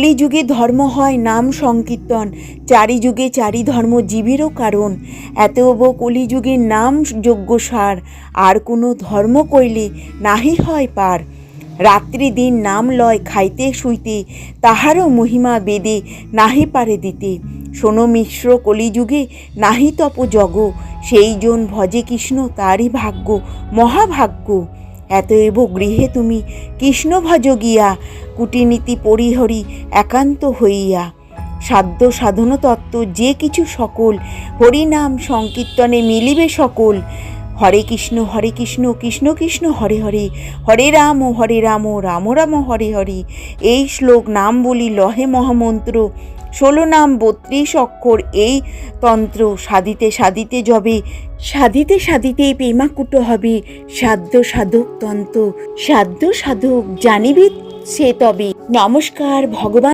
কলিযুগে ধর্ম হয় নাম সংকীর্তন, চারি যুগে চারি ধর্ম জীবেরও কারণ। এতব কলিযুগের নাম যজ্ঞ সার, আর কোনো ধর্ম কইলে নাহি হয় পার। রাত্রি দিন নাম লয় খাইতে শুইতে, তাহারও মহিমা বেদে নাহি পারে দিতে। শোনো মিশ্র কলিযুগে নাহি তপ জগ, সেই জন ভজে কৃষ্ণ তারই ভাগ্য মহাভাগ্য। এতএব গৃহে তুমি কৃষ্ণ ভজ গিয়া, কূটনীতি পরিহরি একান্ত হইয়া। সাধ্য সাধন তত্ত্ব যে কিছু সকল, হরিনাম সংকীর্তনে মিলিবে সকল। হরে কৃষ্ণ কৃষ্ণ কৃষ্ণ হরে হরে, হরে রাম রাম রাম হরে হরে। এই শ্লোক নাম বলি লহে মহামন্ত্র, 16 নাম 32 অক্ষর এই তন্ত্র। সাধিতে সাধিতে যবে, সাধিতে সাধিতে প্রেমাকুট হবে। সাধ্য সাধক তন্ত্র, সাধ্য সাধক জানিবে সে তবে। নমস্কার। ভগবান